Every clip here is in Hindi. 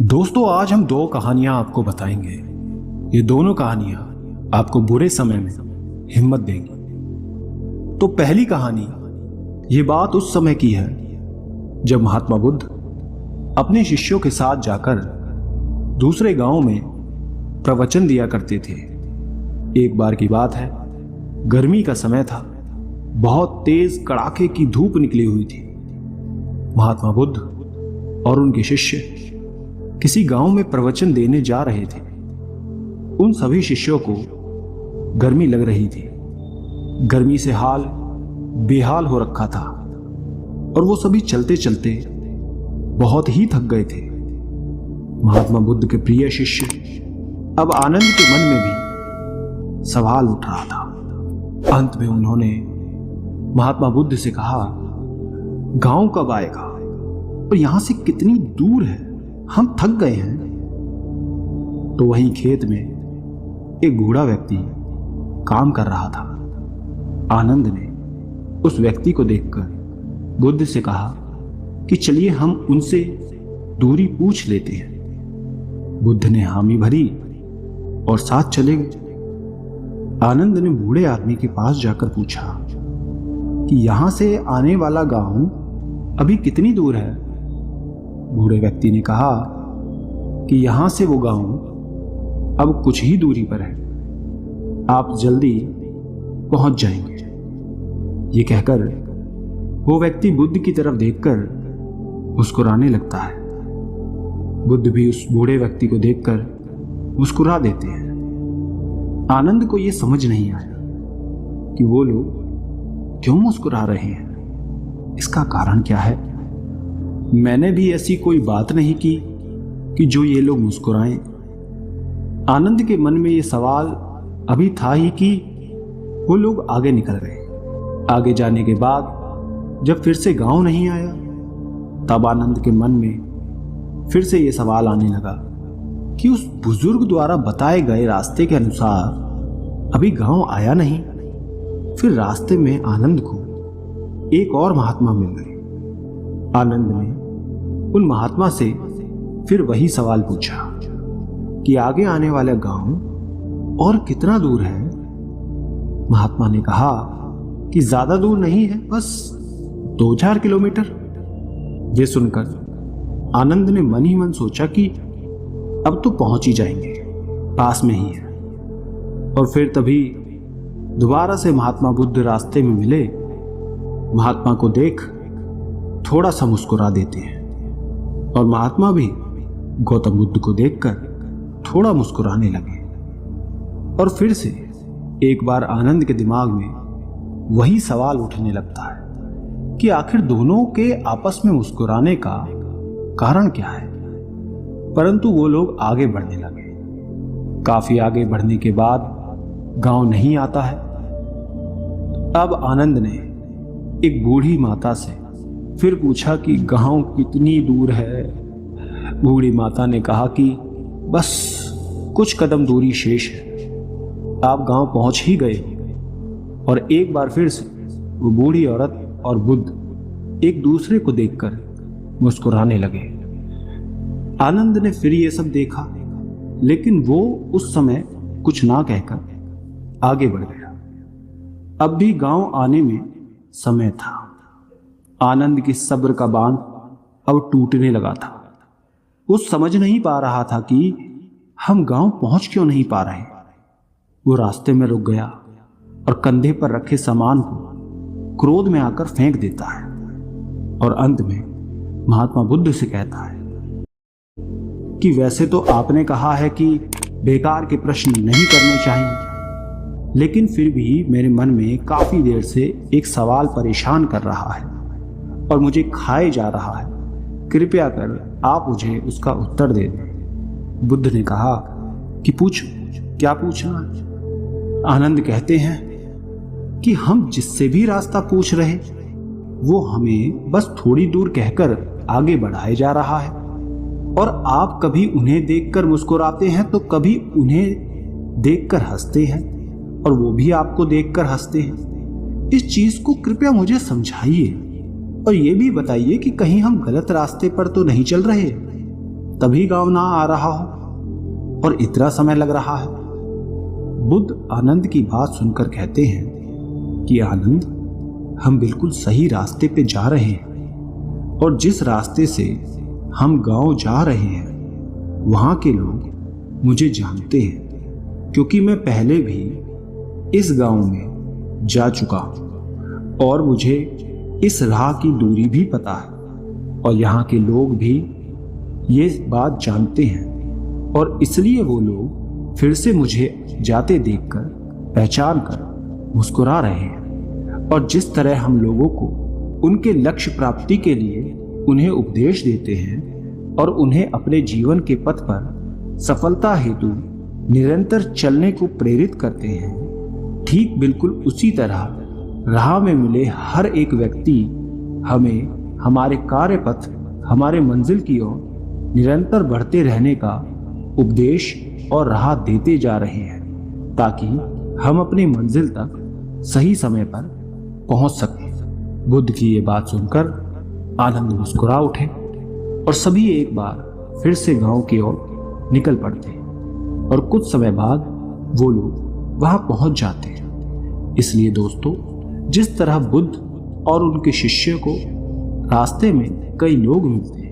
दोस्तों, आज हम दो कहानियां आपको बताएंगे। ये दोनों कहानियां आपको बुरे समय में हिम्मत देंगी। तो पहली कहानी, ये बात उस समय की है जब महात्मा बुद्ध अपने शिष्यों के साथ जाकर दूसरे गांव में प्रवचन दिया करते थे। एक बार की बात है, गर्मी का समय था। बहुत तेज कड़ाके की धूप निकली हुई थी। महात्मा बुद्ध और उनके शिष्य किसी गांव में प्रवचन देने जा रहे थे। उन सभी शिष्यों को गर्मी लग रही थी। गर्मी से हाल बेहाल हो रखा था और वो सभी चलते चलते बहुत ही थक गए थे। महात्मा बुद्ध के प्रिय शिष्य अब आनंद के मन में भी सवाल उठ रहा था। अंत में उन्होंने महात्मा बुद्ध से कहा, गांव कब आएगा और यहां से कितनी दूर है, हम थक गए हैं। तो वहीं खेत में एक बूढ़ा व्यक्ति काम कर रहा था। आनंद ने उस व्यक्ति को देखकर बुद्ध से कहा कि चलिए हम उनसे दूरी पूछ लेते हैं। बुद्ध ने हामी भरी और साथ चले गए। आनंद ने बूढ़े आदमी के पास जाकर पूछा कि यहां से आने वाला गांव अभी कितनी दूर है। बूढ़े व्यक्ति ने कहा कि यहां से वो गांव अब कुछ ही दूरी पर है, आप जल्दी पहुंच जाएंगे। ये कहकर वो व्यक्ति बुद्ध की तरफ देखकर मुस्कुराने लगता है। बुद्ध भी उस बूढ़े व्यक्ति को देखकर मुस्कुरा देते हैं। आनंद को यह समझ नहीं आया कि वो लोग क्यों मुस्कुरा रहे हैं, इसका कारण क्या है। मैंने भी ऐसी कोई बात नहीं की कि जो ये लोग मुस्कुराएं। आनंद के मन में ये सवाल अभी था ही कि वो लोग आगे निकल गए। आगे जाने के बाद जब फिर से गांव नहीं आया, तब आनंद के मन में फिर से ये सवाल आने लगा कि उस बुजुर्ग द्वारा बताए गए रास्ते के अनुसार अभी गांव आया नहीं। फिर रास्ते में आनंद को एक और महात्मा मिल गए। आनंद ने उन महात्मा से फिर वही सवाल पूछा कि आगे आने वाला गांव और कितना दूर है। महात्मा ने कहा कि ज्यादा दूर नहीं है, बस 2-4 किलोमीटर। ये सुनकर आनंद ने मन ही मन सोचा कि अब तो पहुंच ही जाएंगे, पास में ही है। और फिर तभी दोबारा से महात्मा बुद्ध रास्ते में मिले। महात्मा को देख थोड़ा सा मुस्कुरा देते हैं और महात्मा भी गौतम बुद्ध को देखकर थोड़ा मुस्कुराने लगे। और फिर से एक बार आनंद के दिमाग में वही सवाल उठने लगता है कि आखिर दोनों के आपस में मुस्कुराने का कारण क्या है। परंतु वो लोग आगे बढ़ने लगे। काफी आगे बढ़ने के बाद गांव नहीं आता है। अब आनंद ने एक बूढ़ी माता से फिर पूछा कि गांव कितनी दूर है। बूढ़ी माता ने कहा कि बस कुछ कदम दूरी शेष है, आप गांव पहुंच ही गए। और एक बार फिर से वो बूढ़ी औरत और बुद्ध एक दूसरे को देखकर मुस्कुराने लगे। आनंद ने फिर ये सब देखा, लेकिन वो उस समय कुछ ना कहकर आगे बढ़ गया। अब भी गांव आने में समय था। आनंद की सब्र का बांध अब टूटने लगा था। वो समझ नहीं पा रहा था कि हम गांव पहुंच क्यों नहीं पा रहे। वो रास्ते में रुक गया और कंधे पर रखे सामान को क्रोध में आकर फेंक देता है और अंत में महात्मा बुद्ध से कहता है कि वैसे तो आपने कहा है कि बेकार के प्रश्न नहीं करने चाहिए, लेकिन फिर भी मेरे मन में काफी देर से एक सवाल परेशान कर रहा है और मुझे खाए जा रहा है। कृपया कर आप मुझे उसका उत्तर दे दें। बुद्ध ने कहा कि पूछो, क्या पूछना है। आनंद कहते हैं कि हम जिससे भी रास्ता पूछ रहे वो हमें बस थोड़ी दूर कहकर आगे बढ़ाए जा रहा है, और आप कभी उन्हें देखकर मुस्कुराते हैं तो कभी उन्हें देखकर हंसते हैं, और वो भी आपको देखकर हंसते हैं। इस चीज को कृपया मुझे समझाइए और ये भी बताइए कि कहीं हम गलत रास्ते पर तो नहीं चल रहे। तभी गांव ना आ रहा हो और इतना समय लग रहा है। बुद्ध आनंद की बात सुनकर कहते हैं कि आनंद, हम बिल्कुल सही रास्ते पे जा रहे हैं और जिस रास्ते से हम गांव जा रहे हैं वहां के लोग मुझे जानते हैं, क्योंकि मैं पहले भी इस गांव में जा चुका हूं और मुझे इस राह की दूरी भी पता है और यहाँ के लोग भी ये बात जानते हैं और इसलिए वो लोग फिर से मुझे जाते देखकर पहचान कर मुस्कुरा रहे हैं। और जिस तरह हम लोगों को उनके लक्ष्य प्राप्ति के लिए उन्हें उपदेश देते हैं और उन्हें अपने जीवन के पथ पर सफलता हेतु निरंतर चलने को प्रेरित करते हैं, ठीक बिल्कुल उसी तरह राह में मिले हर एक व्यक्ति हमें हमारे कार्य पथ, हमारे मंजिल की ओर निरंतर बढ़ते रहने का उपदेश और राह देते जा रहे हैं ताकि हम अपनी मंजिल तक सही समय पर पहुंच सकें। बुद्ध की ये बात सुनकर आनंद मुस्कुरा उठे और सभी एक बार फिर से गांव की ओर निकल पड़ते हैं और कुछ समय बाद वो लोग वहां पहुंच जाते हैं। इसलिए दोस्तों, जिस तरह बुद्ध और उनके शिष्य को रास्ते में कई लोग मिलते हैं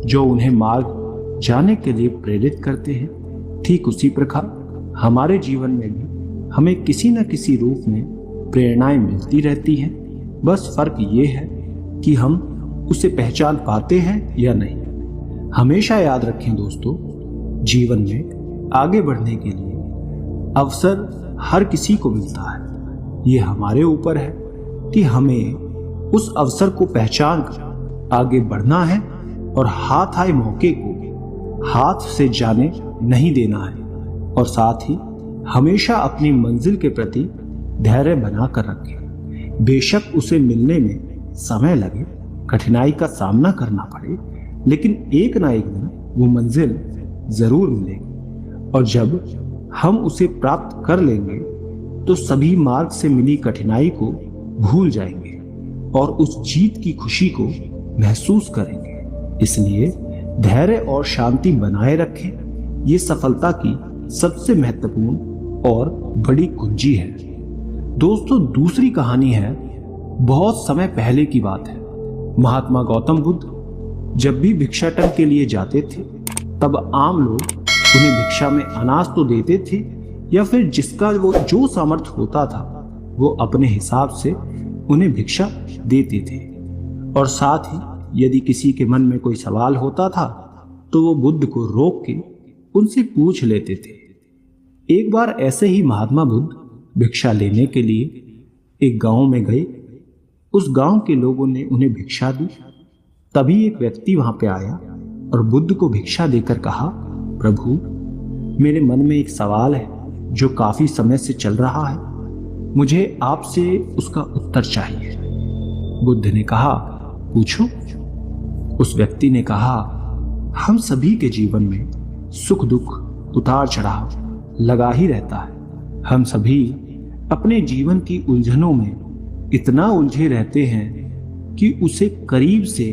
जो उन्हें मार्ग जाने के लिए प्रेरित करते हैं, ठीक उसी प्रकार हमारे जीवन में भी हमें किसी न किसी रूप में प्रेरणाएं मिलती रहती हैं। बस फर्क ये है कि हम उसे पहचान पाते हैं या नहीं। हमेशा याद रखें दोस्तों, जीवन में आगे बढ़ने के लिए अवसर हर किसी को मिलता है। ये हमारे ऊपर है कि हमें उस अवसर को पहचान कर आगे बढ़ना है और हाथ आए मौके को हाथ से जाने नहीं देना है और साथ ही हमेशा अपनी मंजिल के प्रति धैर्य बना कर रखें। बेशक उसे मिलने में समय लगे, कठिनाई का सामना करना पड़े, लेकिन एक ना एक दिन वो मंजिल जरूर मिलेगी और जब हम उसे प्राप्त कर लेंगे तो सभी मार्ग से मिली कठिनाई को भूल जाएंगे और उस जीत की खुशी को महसूस करेंगे। इसलिए धैर्य और शांति बनाए रखें। ये सफलता की सबसे महत्वपूर्ण और बड़ी कुंजी है। दोस्तों, दूसरी कहानी है, बहुत समय पहले की बात है। महात्मा गौतम बुद्ध जब भी भिक्षाटन के लिए जाते थे तब आम लोग उन्हें भिक्षा में अनाज तो देते थे या फिर जिसका वो जो सामर्थ्य होता था वो अपने हिसाब से उन्हें भिक्षा देते थे। और साथ ही यदि किसी के मन में कोई सवाल होता था तो वो बुद्ध को रोक के उनसे पूछ लेते थे। एक बार ऐसे ही महात्मा बुद्ध भिक्षा लेने के लिए एक गांव में गए। उस गांव के लोगों ने उन्हें भिक्षा दी। तभी एक व्यक्ति वहां पे आया और बुद्ध को भिक्षा देकर कहा, प्रभु, मेरे मन में एक सवाल है जो काफी समय से चल रहा है, मुझे आपसे उसका उत्तर चाहिए। बुद्ध ने कहा, पूछो। उस व्यक्ति ने कहा, हम सभी के जीवन में सुख दुख उतार चढ़ाव लगा ही रहता है। हम सभी अपने जीवन की उलझनों में इतना उलझे रहते हैं कि उसे करीब से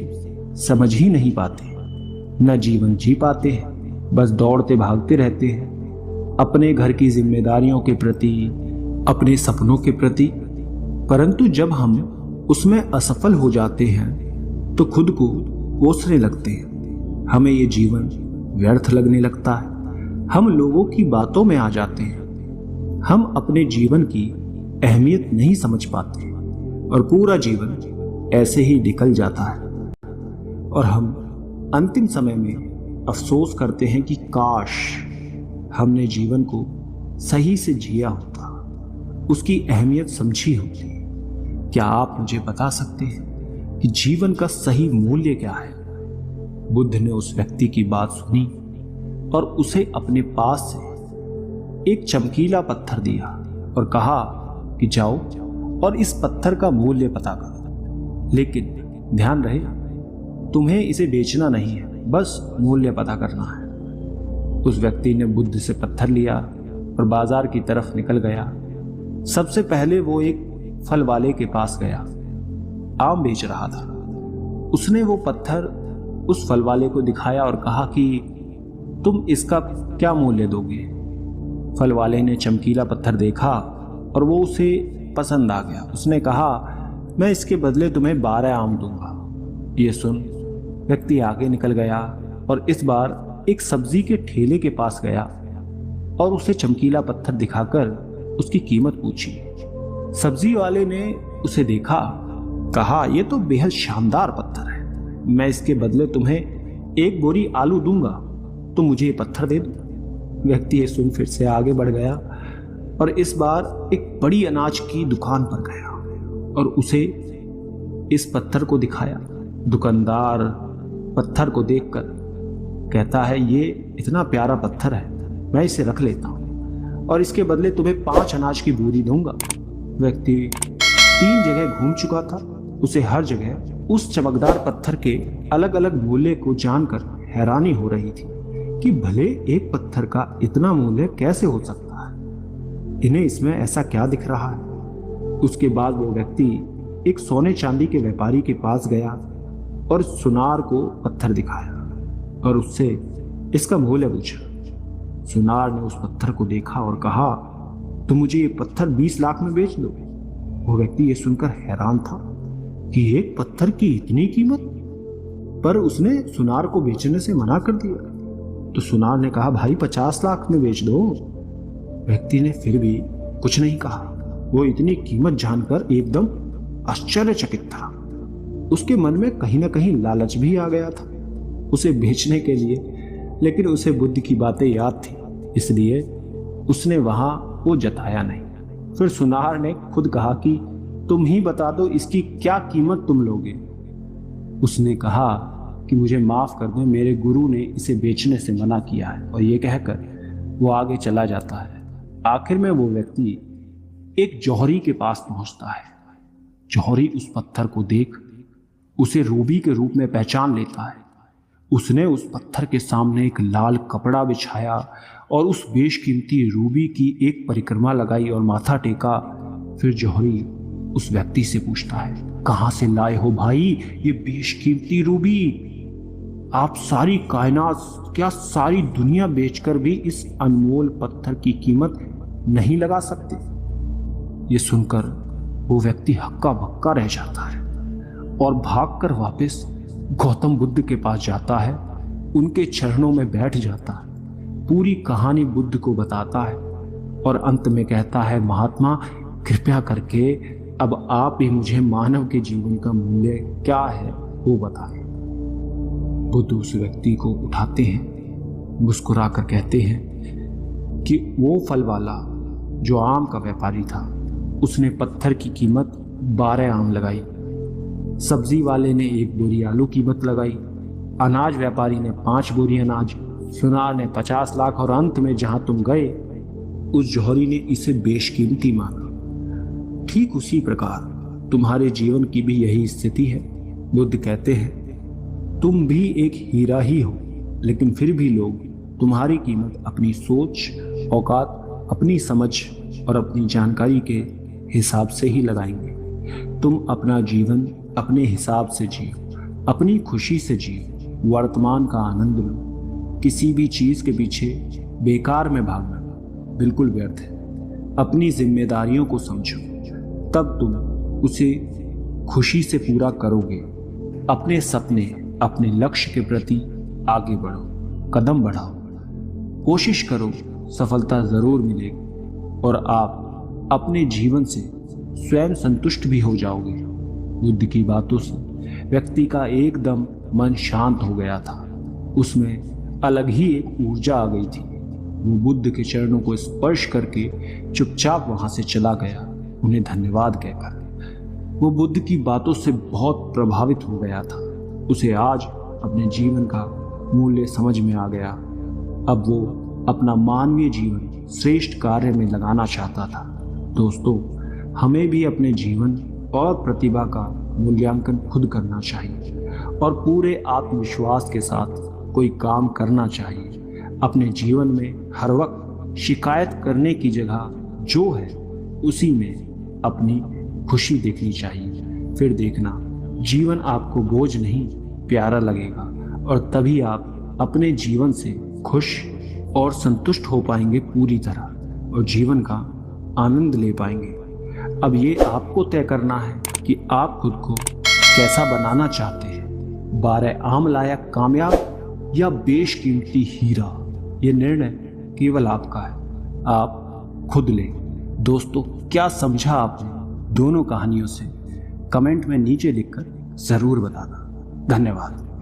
समझ ही नहीं पाते, न जीवन जी पाते हैं, बस दौड़ते भागते रहते हैं अपने घर की जिम्मेदारियों के प्रति, अपने सपनों के प्रति। परंतु जब हम उसमें असफल हो जाते हैं तो खुद को कोसने लगते हैं। हमें ये जीवन व्यर्थ लगने लगता है। हम लोगों की बातों में आ जाते हैं। हम अपने जीवन की अहमियत नहीं समझ पाते और पूरा जीवन ऐसे ही निकल जाता है और हम अंतिम समय में अफसोस करते हैं कि काश हमने जीवन को सही से जिया होता, उसकी अहमियत समझी होती। क्या आप मुझे बता सकते हैं कि जीवन का सही मूल्य क्या है? बुद्ध ने उस व्यक्ति की बात सुनी और उसे अपने पास से एक चमकीला पत्थर दिया और कहा कि जाओ और इस पत्थर का मूल्य पता करो, लेकिन ध्यान रहे तुम्हें इसे बेचना नहीं है, बस मूल्य पता करना है। उस व्यक्ति ने बुद्ध से पत्थर लिया और बाजार की तरफ निकल गया। सबसे पहले वो एक फल वाले के पास गया, आम बेच रहा था। उसने वो पत्थर उस फल वाले को दिखाया और कहा कि तुम इसका क्या मूल्य दोगे? फल वाले ने चमकीला पत्थर देखा और वो उसे पसंद आ गया। उसने कहा, मैं इसके बदले तुम्हें 12 आम दूंगा। ये सुन व्यक्ति आगे निकल गया और इस बार एक सब्जी के ठेले के पास गया और उसे चमकीला पत्थर दिखाकर उसकी कीमत पूछी। सब्जी वाले ने उसे देखा, कहा, यह तो बेहद शानदार पत्थर है, मैं इसके बदले तुम्हें 1 बोरी आलू दूंगा, तो मुझे ये पत्थर दे दो। व्यक्ति ये सुन फिर से आगे बढ़ गया और इस बार एक बड़ी अनाज की दुकान पर गया और उसे इस पत्थर को दिखाया। दुकानदार पत्थर को देखकर कहता है, ये इतना प्यारा पत्थर है, मैं इसे रख लेता हूं और इसके बदले तुम्हें 5 अनाज की बोरी दूंगा। व्यक्ति 3 जगह घूम चुका था। उसे हर जगह उस चमकदार पत्थर के अलग अलग मूल्य को जानकर हैरानी हो रही थी कि भले एक पत्थर का इतना मूल्य कैसे हो सकता है, इन्हें इसमें ऐसा क्या दिख रहा है। उसके बाद वो व्यक्ति एक सोने चांदी के व्यापारी के पास गया और सुनार को पत्थर दिखाया और उससे इसका मूल्य पूछा। सुनार ने उस पत्थर को देखा और कहा, तुम मुझे ये पत्थर 20 लाख में बेच दो। वो व्यक्ति ये सुनकर हैरान था कि एक पत्थर की इतनी कीमत, पर उसने सुनार को बेचने से मना कर दिया। तो सुनार ने कहा, भाई 50 लाख में बेच दो। व्यक्ति ने फिर भी कुछ नहीं कहा। वो इतनी कीमत जानकर एकदम आश्चर्यचकित था। उसके मन में कहीं ना कहीं लालच भी आ गया था उसे बेचने के लिए, लेकिन उसे बुद्ध की बातें याद थी, इसलिए उसने वहां वो जताया नहीं। फिर सुनार ने खुद कहा कि तुम ही बता दो इसकी क्या कीमत तुम लोगे। उसने कहा कि मुझे माफ कर दो, मेरे गुरु ने इसे बेचने से मना किया है। और ये कहकर वो आगे चला जाता है। आखिर में वो व्यक्ति एक जौहरी के पास पहुंचता है। जौहरी उस पत्थर को देख उसे रूबी के रूप में पहचान लेता है। उसने उस पत्थर के सामने एक लाल कपड़ा बिछाया और उस बेशकीमती रूबी की एक परिक्रमा लगाई और माथा टेका। फिर जौहरी उस व्यक्ति से पूछता है, कहां से लाए हो भाई ये बेशकीमती रूबी? आप सारी कायनात, क्या सारी दुनिया बेचकर भी इस अनमोल पत्थर की कीमत नहीं लगा सकते? ये सुनकर वो व्यक्ति हक्का बक्का रह जाता है और भागकर वापस गौतम बुद्ध के पास जाता है, उनके चरणों में बैठ जाता है, पूरी कहानी बुद्ध को बताता है और अंत में कहता है, महात्मा कृपया करके अब आप ही मुझे मानव के जीवन का मूल्य क्या है वो बताएं। बुद्ध उस व्यक्ति को उठाते हैं, मुस्कुराकर कहते हैं कि वो फल वाला जो आम का व्यापारी था, उसने पत्थर की कीमत 12 आम लगाई, सब्जी वाले ने 1 बोरी आलू कीमत लगाई, अनाज व्यापारी ने 5 बोरी अनाज, सुनार ने 50 लाख और अंत में जहां तुम गए उस जौहरी ने इसे बेशकीमती माना। ठीक उसी प्रकार तुम्हारे जीवन की भी यही स्थिति है। बुद्ध कहते हैं तुम भी एक हीरा ही हो, लेकिन फिर भी लोग तुम्हारी कीमत अपनी सोच, औकात, अपनी समझ और अपनी जानकारी के हिसाब से ही लगाएंगे। तुम अपना जीवन अपने हिसाब से जियो, अपनी खुशी से जियो, वर्तमान का आनंद लो। किसी भी चीज के पीछे बेकार में भागना बिल्कुल व्यर्थ है। अपनी जिम्मेदारियों को समझो, तब तुम उसे खुशी से पूरा करोगे। अपने सपने, अपने लक्ष्य के प्रति आगे बढ़ो, कदम बढ़ाओ, कोशिश करो, सफलता जरूर मिलेगी और आप अपने जीवन से स्वयं संतुष्ट भी हो जाओगे। बुद्ध की बातों से व्यक्ति का एकदम मन शांत हो गया था। उसमें अलग ही एक ऊर्जा आ गई थी। वो बुद्ध के चरणों को स्पर्श करके चुपचाप वहां से चला गया, उन्हें धन्यवाद कहकर। वो बुद्ध की बातों से बहुत प्रभावित हो गया था। उसे आज अपने जीवन का मूल्य समझ में आ गया। अब वो अपना मानवीय जीवन श्रेष्ठ कार्य में लगाना चाहता था। दोस्तों, हमें भी अपने जीवन और प्रतिभा का मूल्यांकन खुद करना चाहिए और पूरे आत्मविश्वास के साथ कोई काम करना चाहिए। अपने जीवन में हर वक्त शिकायत करने की जगह जो है उसी में अपनी खुशी देखनी चाहिए। फिर देखना जीवन आपको बोझ नहीं प्यारा लगेगा और तभी आप अपने जीवन से खुश और संतुष्ट हो पाएंगे पूरी तरह और जीवन का आनंद ले पाएंगे। अब ये आपको तय करना है कि आप खुद को कैसा बनाना चाहते हैं, 12 आम लाया कामयाब या बेशकीमती हीरा। ये निर्णय केवल आपका है, आप खुद लें। दोस्तों, क्या समझा आपने दोनों कहानियों से? कमेंट में नीचे लिखकर जरूर बताना। धन्यवाद।